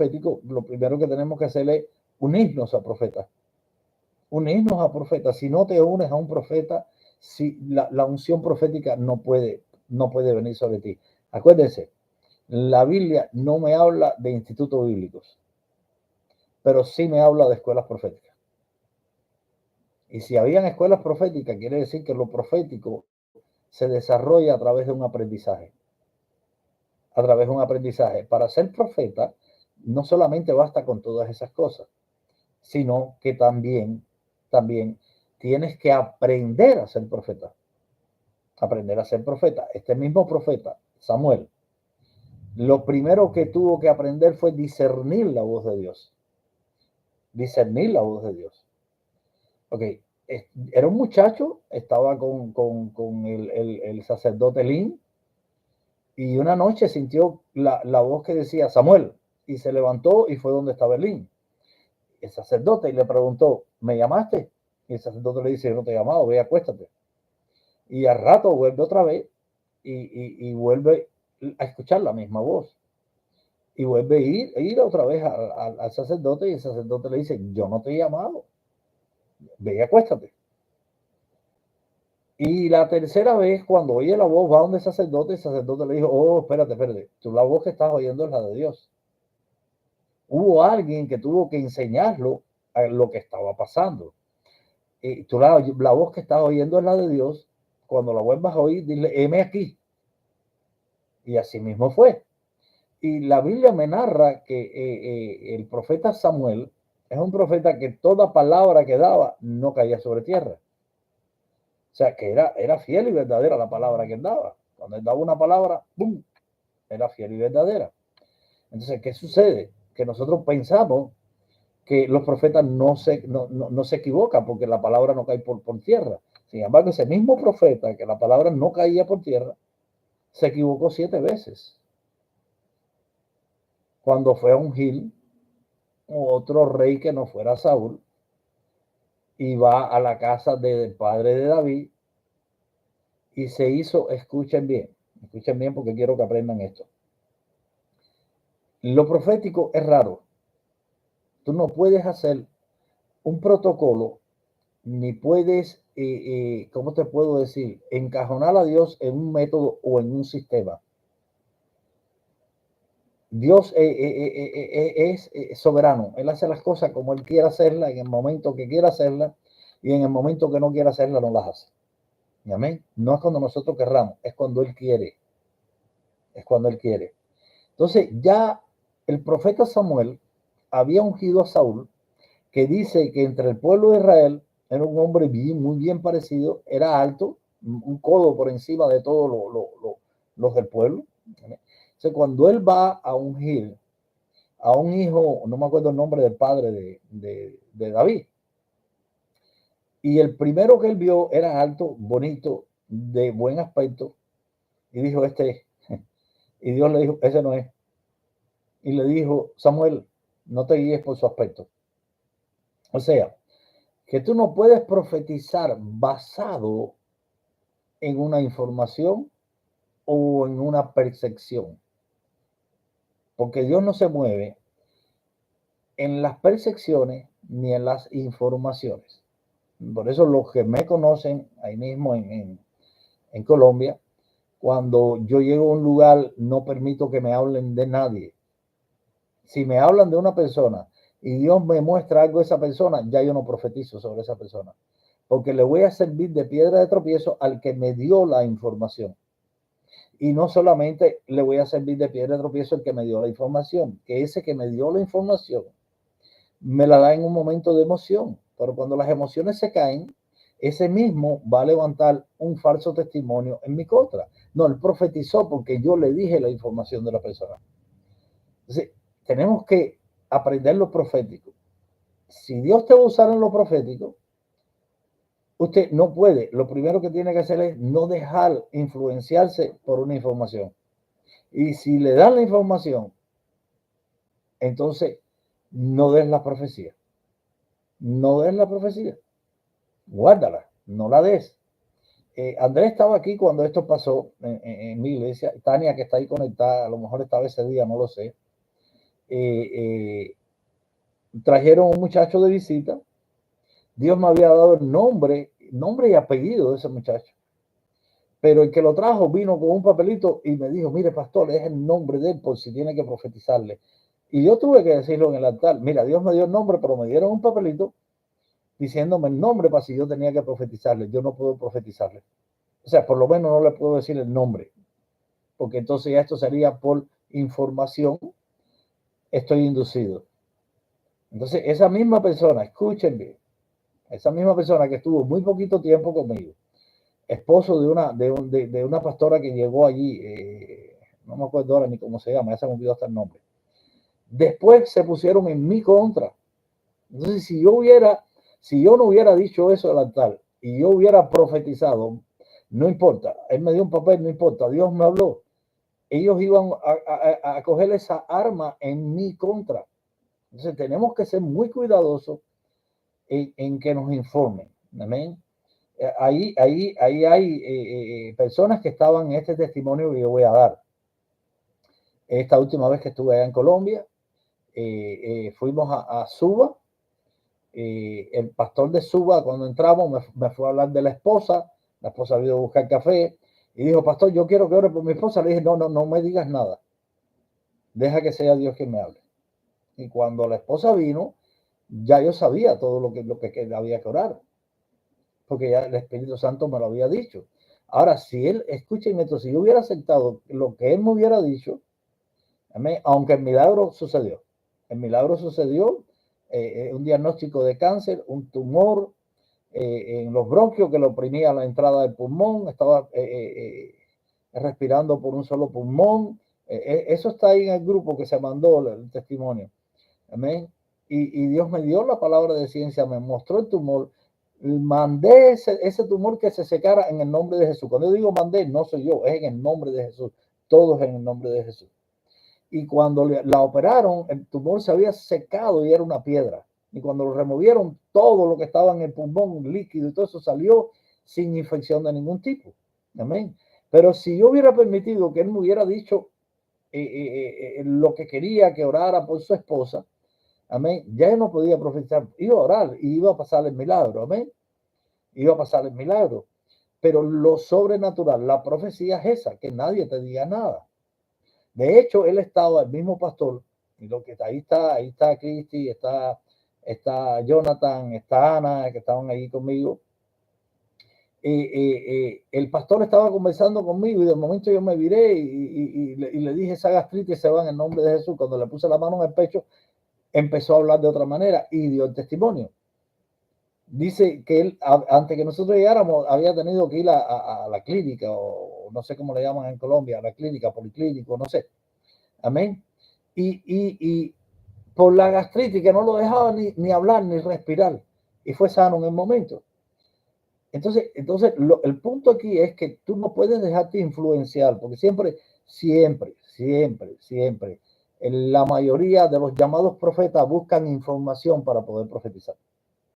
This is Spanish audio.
profético, lo primero que tenemos que hacer es unirnos a profetas. Unirnos a profetas. Si no te unes a un profeta, si la unción profética no puede venir sobre ti. Acuérdense, la Biblia no me habla de institutos bíblicos, pero sí me habla de escuelas proféticas. Y si habían escuelas proféticas, quiere decir que lo profético se desarrolla a través de un aprendizaje. A través de un aprendizaje. Para ser profeta, no solamente basta con todas esas cosas, sino que también tienes que aprender a ser profeta. Aprender a ser profeta. Este mismo profeta, Samuel, lo primero que tuvo que aprender fue discernir la voz de Dios. Discernir la voz de Dios. Ok, era un muchacho, estaba con el sacerdote Elí, y una noche sintió la voz que decía Samuel, y se levantó y fue donde estaba Elí, el sacerdote, y le preguntó, ¿me llamaste? Y el sacerdote le dice, yo no te he llamado, ve, acuéstate. Y al rato vuelve otra vez y vuelve a escuchar la misma voz. Y vuelve a ir otra vez al sacerdote, y el sacerdote le dice, yo no te he llamado, ve y acuéstate. Y la tercera vez, cuando oye la voz, va donde el sacerdote le dijo, oh, espérate, tú la voz que estás oyendo es la de Dios. Hubo alguien que tuvo que enseñarlo a lo que estaba pasando. Y tú la voz que estás oyendo es la de Dios. Cuando la vuelvas a oír, dile, heme aquí. Y así mismo fue. Y la Biblia me narra que el profeta Samuel es un profeta que toda palabra que daba no caía sobre tierra. O sea, que era fiel y verdadera la palabra que él daba. Cuando él daba una palabra, ¡bum!, era fiel y verdadera. Entonces, ¿qué sucede? Que nosotros pensamos que los profetas no se equivocan porque la palabra no cae por tierra. Sin embargo, ese mismo profeta, que la palabra no caía por tierra, se equivocó 7 veces. Cuando fue a ungir otro rey que no fuera Saúl, y va a la casa del padre de David, y se hizo, escuchen bien porque quiero que aprendan esto. Lo profético es raro. Tú no puedes hacer un protocolo, ni puedes, ¿cómo te puedo decir?, encajonar a Dios en un método o en un sistema. Dios es soberano. Él hace las cosas como Él quiere hacerlas, en el momento que quiera hacerlas, y en el momento que no quiera hacerlas, no las hace. Amén. No es cuando nosotros querramos, es cuando Él quiere. Es cuando Él quiere. Entonces, ya el profeta Samuel había ungido a Saúl, que dice que entre el pueblo de Israel era un hombre muy bien parecido, era alto, un codo por encima de todos los del pueblo. Entonces, cuando él va a ungir a un hijo, no me acuerdo el nombre del padre de David, y el primero que él vio era alto, bonito, de buen aspecto, y dijo, este es. Y Dios le dijo, ese no es. Y le dijo, Samuel, no te guíes por su aspecto. O sea, que tú no puedes profetizar basado en una información o en una percepción, porque Dios no se mueve en las percepciones ni en las informaciones. Por eso los que me conocen ahí mismo en Colombia, cuando yo llego a un lugar no permito que me hablen de nadie. Si me hablan de una persona y Dios me muestra algo de esa persona, ya yo no profetizo sobre esa persona, porque le voy a servir de piedra de tropiezo al que me dio la información. Y no solamente le voy a servir de piedra de tropiezo al que me dio la información, que ese que me dio la información me la da en un momento de emoción, pero cuando las emociones se caen, ese mismo va a levantar un falso testimonio en mi contra. No, él profetizó porque yo le dije la información de la persona. Entonces, tenemos que aprender lo profético. Si Dios te va a usar en lo profético, usted no puede, lo primero que tiene que hacer es no dejar influenciarse por una información. Y si le dan la información, entonces no des la profecía. No des la profecía. Guárdala, no la des. Andrés estaba aquí cuando esto pasó en mi iglesia. Tania, que está ahí conectada, a lo mejor estaba ese día, no lo sé. trajeron un muchacho de visita. Dios me había dado el nombre y apellido de ese muchacho. Pero el que lo trajo vino con un papelito y me dijo, mire, pastor, es el nombre de él por si tiene que profetizarle. Y yo tuve que decirlo en el altar. Mira, Dios me dio el nombre, pero me dieron un papelito diciéndome el nombre para si yo tenía que profetizarle. Yo no puedo profetizarle. O sea, por lo menos no le puedo decir el nombre, porque entonces ya esto sería por información. Estoy inducido. Entonces, esa misma persona, escúchenme, esa misma persona que estuvo muy poquito tiempo conmigo, esposo de una pastora que llegó allí, no me acuerdo ahora ni cómo se llama, ya se me olvidó hasta el nombre. Después se pusieron en mi contra. Entonces, si yo no hubiera dicho eso al altar y yo hubiera profetizado, no importa, él me dio un papel, no importa, Dios me habló, ellos iban a coger esa arma en mi contra. Entonces, tenemos que ser muy cuidadosos en que nos informen. Amén. Ahí hay personas que estaban en este testimonio que yo voy a dar. Esta última vez que estuve allá en Colombia, fuimos a Suba. El pastor de Suba, cuando entramos, me fue a hablar de la esposa había ido a buscar café y dijo, pastor, yo quiero que ore por mi esposa. Le dije, no me digas nada, deja que sea Dios quien me hable. Y cuando la esposa vino, ya yo sabía todo lo que había que orar, porque ya el Espíritu Santo me lo había dicho. Ahora, si él, escuchen esto, si yo hubiera aceptado lo que él me hubiera dicho, aunque el milagro sucedió, un diagnóstico de cáncer, un tumor en los bronquios que lo oprimía a la entrada del pulmón, estaba respirando por un solo pulmón. Eso está ahí en el grupo que se mandó el testimonio. Amén. Y Dios me dio la palabra de ciencia, me mostró el tumor, mandé ese tumor que se secara en el nombre de Jesús. Cuando yo digo mandé, no soy yo, es en el nombre de Jesús, todo es en el nombre de Jesús. Y cuando la operaron, el tumor se había secado y era una piedra. Y cuando lo removieron, todo lo que estaba en el pulmón, líquido y todo eso salió sin infección de ningún tipo. Amén. Pero si yo hubiera permitido que él me hubiera dicho lo que quería, que orara por su esposa, amén, ya él no podía profetizar, iba a orar y iba a pasar el milagro, amén, iba a pasar el milagro. Pero lo sobrenatural, la profecía es esa, que nadie te diga nada. De hecho, él estaba, el mismo pastor, y lo que ahí está Cristi, está Jonathan, está Ana, que estaban ahí conmigo. El pastor estaba conversando conmigo y de momento yo me viré y le dije, esa gastritis se va en el nombre de Jesús. Cuando le puse la mano en el pecho, empezó a hablar de otra manera y dio el testimonio. Dice que él, antes que nosotros llegáramos, había tenido que ir a la clínica, o no sé cómo le llaman en Colombia, a la clínica, policlínico, no sé. Amén. Y por la gastritis que no lo dejaba ni hablar ni respirar. Y fue sano en el momento. Entonces el punto aquí es que tú no puedes dejarte influenciar, porque siempre, la mayoría de los llamados profetas buscan información para poder profetizar.